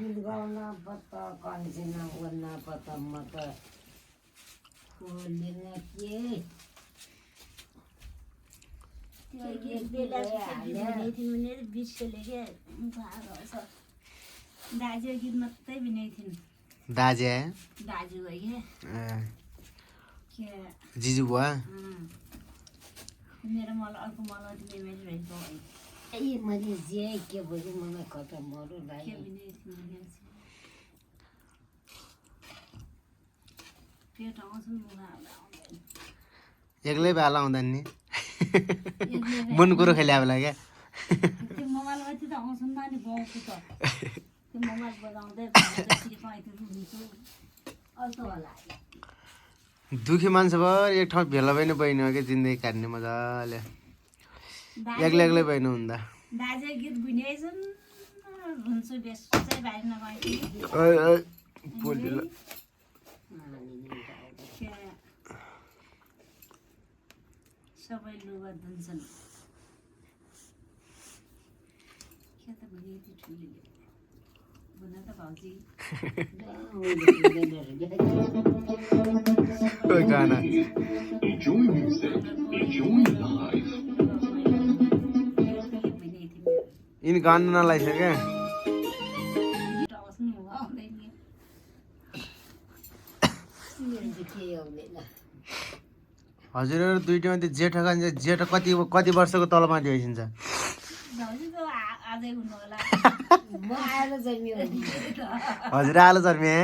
गीत गाउन पत्ता कन्सिन उन्न पत्ता म त बोल्दिन के दाजु गीत मात्रै भिनाइ दाजे दाजु जिजु बुवा मेरो मलाई अर्को मलाई मेमोरी रहेछ मैले जे के भयो मलाई खतम मरो लाग्यो एक्लै बेला आउँदैन नि बुन कुरो खेले बेला क्या त्यो मोबाइलमा त आउँछ नि त गाउँको त त्यो मोबाइल बजाउँदै अर्को होला दुखी मान्छे भयो एक ठाउँ भेला पनि बहिनी हो कि जिन्दगी काट्ने मजाले एक्लै एक्लै बहिनी हुँदा दाजु गीत बुझाइछन् हुन्छु बेसै बाहिर नगएको सबै लुगा धुन्छन् के त बुझेको ठुलीले बुझ्न त भाउजी गाना यिनी गाना नलाइसक्यो हजुरहरू दुइटामा त्यो जेठ जेठ कति वर्षको तलमाथि भइसिन्छ हजुर आलो जन्मे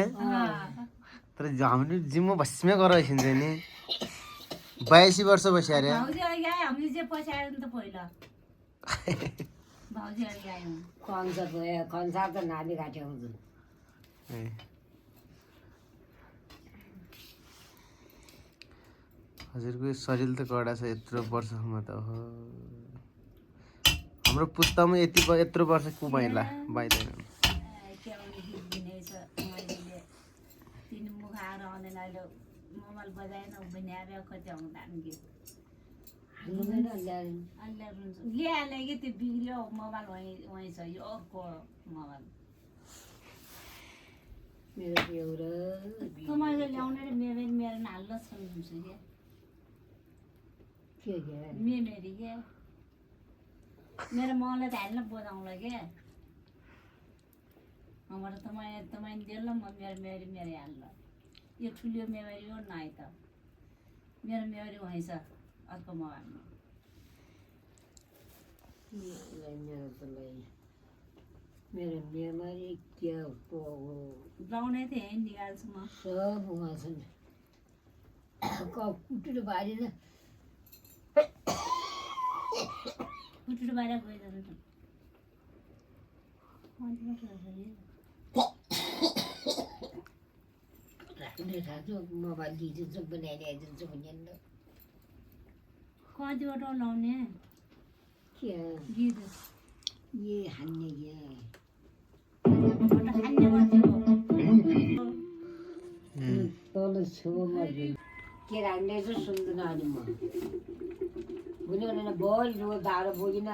तर हामीले जिम्मा भस्मै गरेर भइसिन्छ नि 82 वर्ष बस्यो अरे हजुरको शरीर त कडा छ यत्रो वर्षसम्म त हो हाम्रो पुस्तामा यत्रो वर्ष को भइला बाइदैन मोबाइल बजाएन बनाएर कति ल्याए कि त्यो बिग्रियो मोबाइल वहीँ छ यो अर्को मोबाइल तपाईँले ल्याउने र मेरो हाल्न सक्नुहुन्छ क्या मेमेरी क्या मेरो मलाई त हाल्न बजाउँला क्या हमारा तपाईँ दिएला म मेरो हाल्ल यो ठुलो मेमोरी हो नाइ त मेरो मेमोरी वहीँ छ अर्को मोबाइलमा मेरो मेमोरी के हो लाउने त यहीँ निकाल्छु म सब उहाँ छ नि कुटुरो बारेर कुटुरो बाहिर गइरहनु मोबाइल दिइदिन्छु बनाइदिन्छु भन्ने कतिवटा लाउने के गीत ये हान्ने तल छेउमा के राख्ने चाहिँ सुन्दैन अनि म बुझ्यो भने बोल जो दारो बोकिन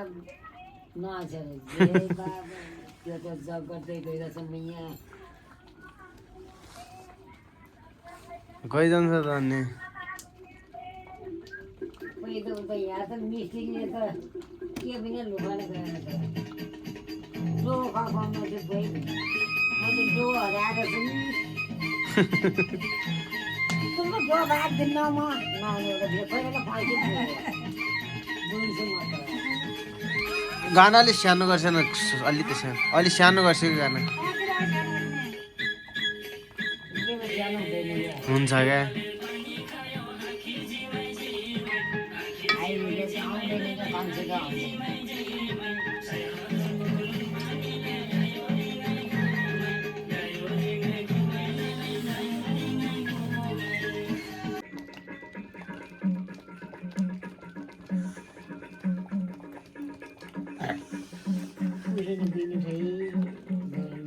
नाचेर त्यो त जग गर्दै गइरहेछ म यहाँ गइजान्छ त अनि पहिलो त यहाँ त मिस्त्रीले त के पनि लुगाले गएर डो खपाउन चाहिँ गइ मैले डो हराएको छु नि तुमको डो राख्दिन म नहुनेको पहिला फाल्छु बुझ्छु म त गाना अलिक सानो गर्छ न अलि त सानो अलि सानो गर्छ कि गाना हुन्छ क्या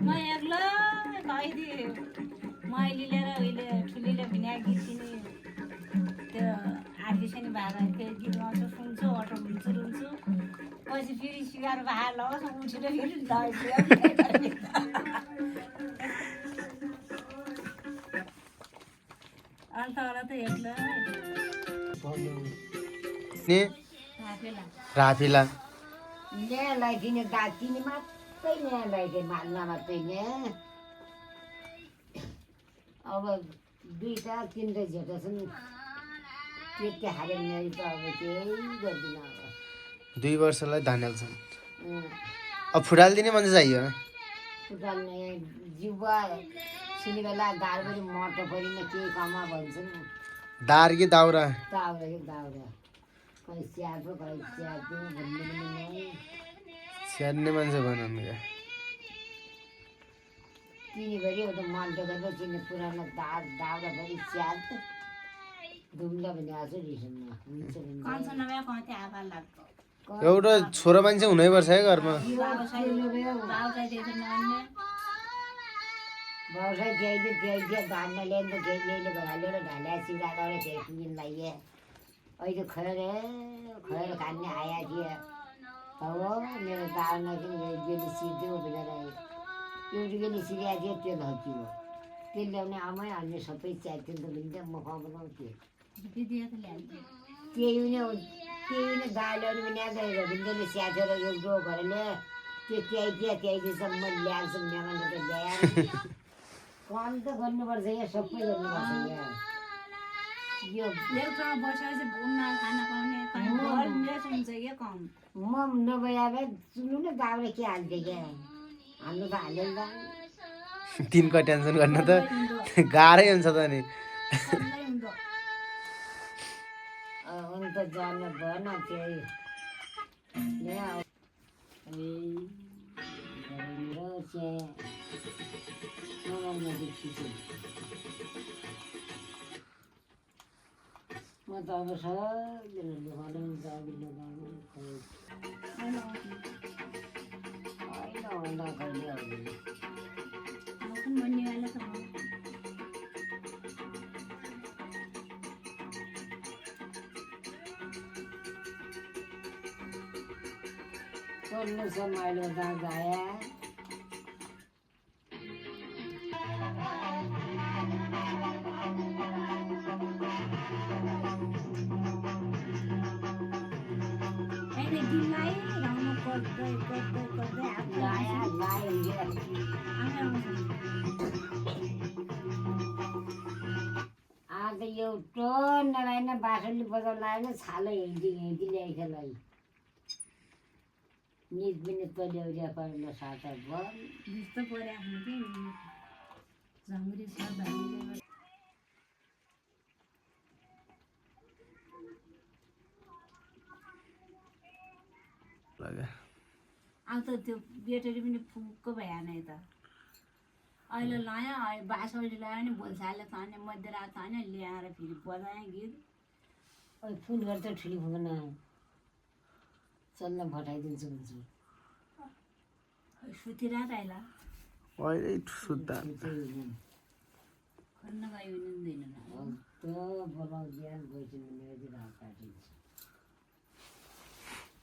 म एक्लै गइदिए मैले लिएर उहिले ठुलीले बिना गीत किने त्यो आर्टिसन भएर त्यो गीत गाउँछु सुन्छु अटो रुन्छु पछि फेरि सिगार बाहार लगाउँछ उठेर फेरि अन्त होला त एक्लै राफिला ल्यालाई दिने दातिनी मात्रै ल्यालाई दिने माल्न मात्रै ल्या अब 2टा 3टा झेटा छन् त्यति हारे ल्याइ त अब केही गर्दिनँ अब 2 वर्षलाई धान हाल्छन् अब फुटाल दिने मान्छे चाहियो फुटाल्ने जिउवा सुनि बेला दारबरी मटो परिन के कमा भन्छन् दार कि दाउरा दाउरा कि दाउरा कहीँ स्याहार्नु कहीँ स्याहार्नु भन्ने पनि नै स्याहार्ने मान्छे भनौँ क्या किनीभरि एउटा मन्टो गरेर चिने पुरानो दाउराभरि स्याहार्छ धुम्ला भने आज रिसनमा हुन्छ कन्छ नभए कति आभा लाग्छ एउटा छोरा मान्छे हुनैपर्छ है घरमा व्यवसाय त्यही धान ल्याएर त्यहीले घरले ढाल्या सिधा गरेर त्यही किन लाइए अहिले खैर खाने आया थिए तब मेरो दाउना चाहिँ गेली सिद्धो भनेर एउटी गेली सिरिया थियो त्यो धकियो त्यो ल्याउने आमै हाल्ने सबै च्यात्यो त लिन्छ म खुवा बनाउँथेँ त्यही नै दालहरू पनि रविन्द्रले स्याहारेर यो घरले त्यो त्यहीसम्म ल्याएको मेहमान त ल्याएर काम त गर्नुपर्छ यहाँ सबै गर्नुपर्छ यहाँ यो एक ठाउँमा बसेर चाहिँ घुम्न खाना पाउने हुन्छ क्या कम म नभए सुन्नु न दाउरा के हाल्थेँ क्या हाल्नु त हाल्यो नि त दिनको टेन्सन गर्न त गाह्रै हुन्छ त नि अन्त जानु भएन त्यही म त अब सबैले लुगाउनु दाबी लुगाउनु होइन कहिले आउँदैन सोल्नु समाइलो दाया आज एउटा नभएन बाँसुली बजाउन आएन छालो हिँड्दी ल्याइखेलाई निज पनि तल्याउरिया पर्न साटा भयो जस्तो पर्या कि झङ्ग्री छ भन्ने अब त त्यो ब्याट्री पनि फुक्क भएन त अहिले लायो बाँसौली लगायो भने भोलसाले तान्यो मध्यरात तान्यो ल्याएर फेरि बजाएँ गीत फुल गर्दा ठुली फुक्न चल्न फटाइदिन्छु भन्छु सुतिरात आइला अहिले सुत्दा खन्न गयो भने हुँदैन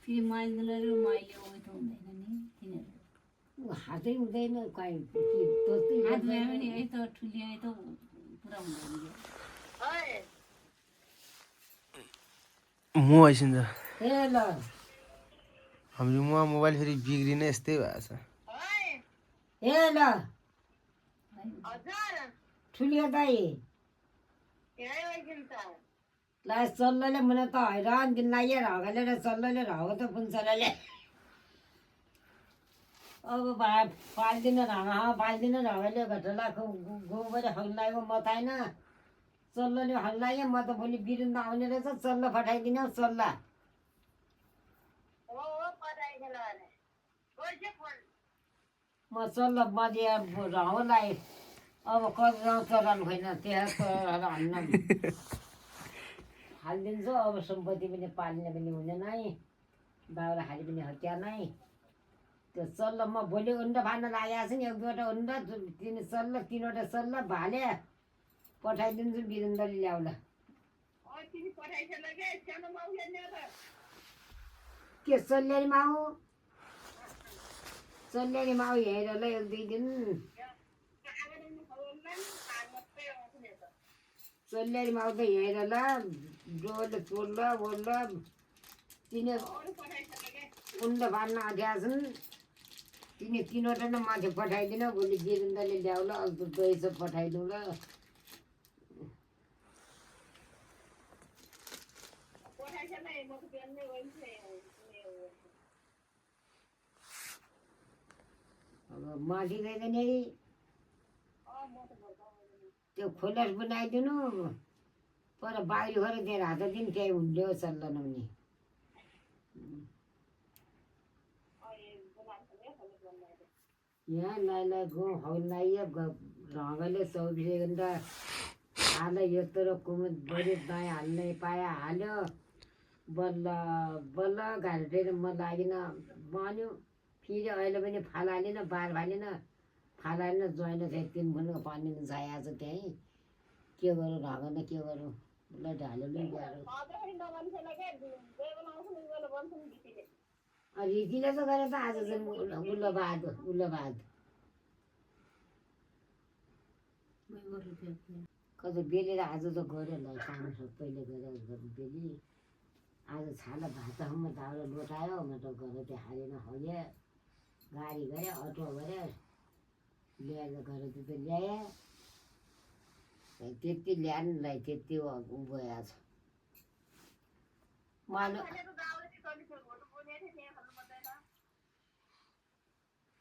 फेरि मैले उयो त हुँदैन नि तिनीहरू हातै हुँदैन कहीँ हात भयो भने है त ठुलियो है त पुरा हुँदैन म आइसिन्छ ए ल हाम्रो मोबाइल फेरि बिग्रिने यस्तै भएछ ए ल ठुलियो दाइ ला चल्लोले मलाई त हैरान दिन लाग्यो हगले र चल्लोले हगो त पुन्छले अब पाल्दिन पाल्दिन हगले घटला गोबर हल्लाएको मताएन चल्लोले हल्लायो म त भोलि बिरुन्दा आउने रहेछ चल्लो पठाइदिन चल्ला म चल्लो मदिया हौलाई अब कति गाउँ चरान खोइन त्यहाँ हाल्न हालिदिन्छु अब सम्पत्ति पनि पाल्ने पनि हुँदैन है दाउरा खाली पनि हत्या नै त्यो सल्ल म भोलि अन्डा फाल्न लागेको छु नि, एक दुईवटा अन्डा तिनवटा सल्ल भाले पठाइदिन्छु वीरेन्द्रले ल्याउला। के सल्यानी माउ हेर ल एक दुई दिन सल्यानी माउ त हेर ल डोले चोल्ल ओल्ल तिनी उन्डा फाल्न आँटेका छन्। तिनी तिनवटा नै माथि पठाइदिन भोलि वीरेन्द्रले ल्याउला। अन्त दही सब पठाइदिउँ ल। अब माथि गइकन त्यो खोलस बनाइदिनु पर बाहिर गएर त्यहाँ हात दिन त्यहीँ हुन्ड्यो सल्ल नहुने। यहाँ लाइला गो हौलाइए ढङ्गले 24 घन्टा हाल यत्रो कुमुद बढी दाइ हाल्ने पाए हाल्यो बल्ल बल्ल घाँटेर म लागिन बन्यो। फेरि अहिले पनि फाल हालेन बार फालेन फाल हालेन ज्वाइनो चाहिँ 3 फुटको पानी छाएको छ त्यहीँ। के गरौँ ढङ्गन के गरौँ ल ढाल्यो नि रीतिले त गरे त आज चाहिँ उल्लोबाद कतै बेलेर आज त गऱ्यो ल काम सबैले गरेर बेली आज छाला भातसम्म दाउरा लोटायो म त गएर त्यो हालेन हल्यो गाडी गरे अटो गरे ल्याएर गएर त्यो ल्याए त्यति ल्याएनलाई त्यति उ गएको छ।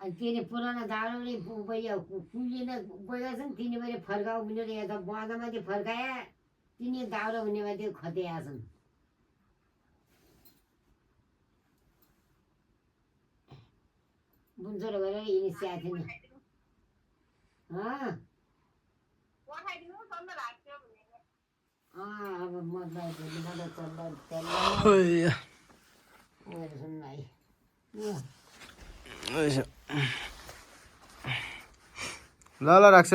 अनि तिनी पुरानो दाउरा पनि कुहिएन गएका छन्। तिनी मैले फर्काउ भनेर यता बँदामाथि फर्काए तिनी दाउरा हुने माथि खतिया छन्। बुन्चोर गरेर यिनी स्याहार थिएन। अब मलाई ल ल राख्छ।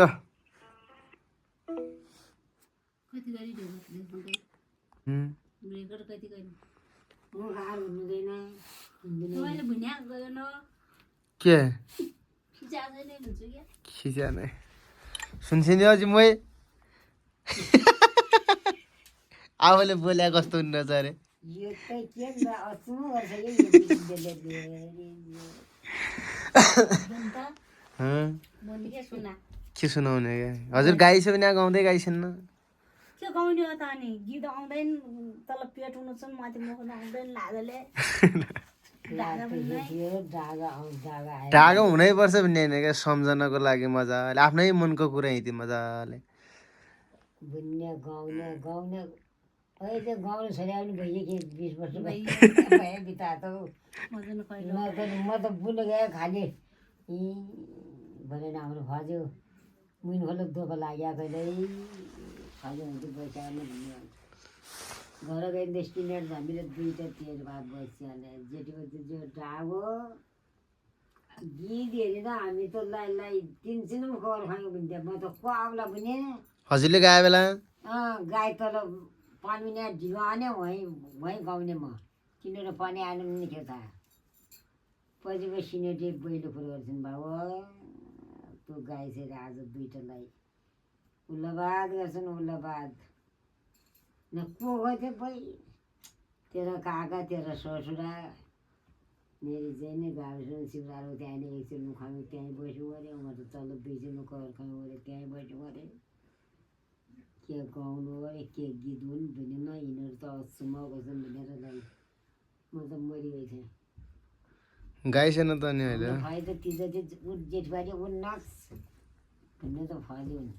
के खिचा नै सुन्छ नि अझै मै आफूले बोल्या कस्तो हुन्न छ अरे। के सुनाउने क्या हजुर गाई छ भने गाउँदै गाई छैन के गाउने हो त अनि गीत आउँदैन तल पेट हुनु छ माथि मुख आउँदैन लाजले ढाका हुनै पर्छ भन्ने होइन क्या सम्झनाको लागि मजाले आफ्नै मनको कुरा हिँड्थ्यो मजाले गाउने अहिले गाउनु छोड्या पनि भइयो कि 20 वर्ष भयो बिता त म त बुन गएँ खालि भनेर हाम्रो फज्यो मुइन खोलो दोको लाग्यो कहिल्यै फज्यो हुन्थ्यो बसिहाल्नु भन्ने घर गएर डेस्टिनेट हामीले 2टा तेल भात बसिहाल्यो जेठीको जो डागो गीत हेरेर हामी त लाई 3 सिनमा खबर खायौँ भन्थ्यो। म त को आउला भने हजुरले गाए बेला गाई तल 5 मिनट ढिलो आने वहीँ गाउने म किनेर पानी आएन भने के थाहा पछि सिनेटी बैलो फुल गर्छन् बाबु त्यो गाई चाहिँ आज 2टालाई उल्लाबाद गर्छन् उल्लाबाद न को गयो भाइ तेरो काका तेरो ससुरा मेरी चाहिँ नि गाविस शिवराको त्यहाँ नि एकछिन खानु त्यहीँ बस्यो अरे म त तल 2 दिन कर खायौँ अरे त्यहीँ बस्यो अरे के गाउनु अरे के गीत हुन् भनेन यिनीहरू त सुमाउ गर्छन् भनेर म त मरिगएको थिएँ गाई छैन त नि अहिले भाइ त तिज जेठबारी उ नाच भन्ने त फज्यो नि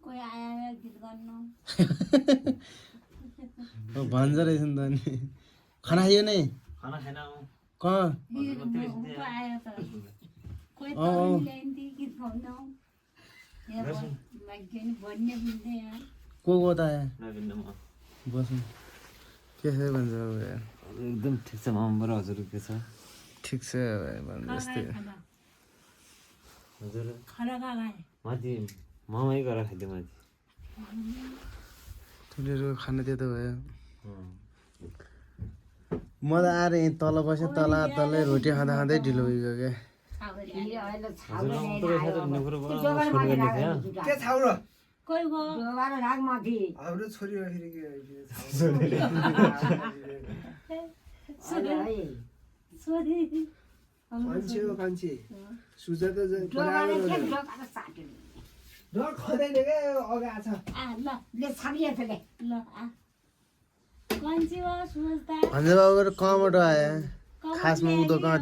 कोही आयो गीत गर्नु भन्छ रहेछ नि त नि खाना खायो नै खाना खान कहाँ आयो त कोही त ल्याइन्थ्यो गीत गाउनु भन्ने बुझ्दै को त आयो नबिन्दमा बस्नु के छ भन्छ एकदम ठिक छ मामा हजुर के छ ठिक छ जस्तै हजुर खाना कहाँ गए माथि मामै गएर खाइदियो माथि तुलेर खान त्यो त भयो म त आएर यहीँ तल बसेँ तलै रोटी खाँदा खाँदै ढिलो भइगयो क्या के छाउरो कोही गयो राग माथि हाम्रो छोरी हो फेरि के सोधे मान्छे हो मान्छे सुजा त खदैन क्या अगा छ ल कन्ची हो सुझ्दा भन्जे बाबुको कहाँबाट आयो खासमा ऊ दोकान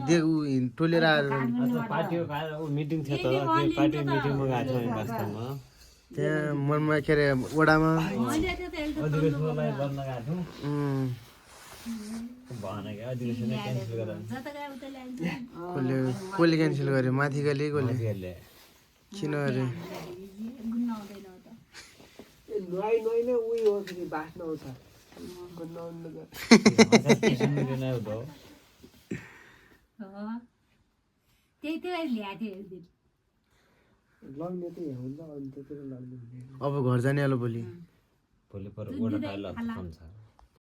टोलेर आएर पार्टीको मिटिङ थियो तर त्यो पार्टी मिटिङमा गएको थियो वास्तवमा त्यहाँ मनमा के अरे वडामा मैले त्यो त एउटा अधिवेशनलाई गर्न गएको थियौँ भएन क्या अधिवेशन क्यान्सल गरेर जता गए उता ल्याइन्छ कसले क्यान्सल गर्यो माथि गले कसले मान्छेहरूले किन अरे गुन्न आउँदैन त नुहाइ नुहाइ नै उयो हो फेरि बास्न आउँछ त्यही त्यही ल्याएको थियो एक दिन लग्ने त यहाँ हुन्छ अनि त्यतिर लग्ने अब घर जाने आलो भोलि भोलि पर गोडा खाएर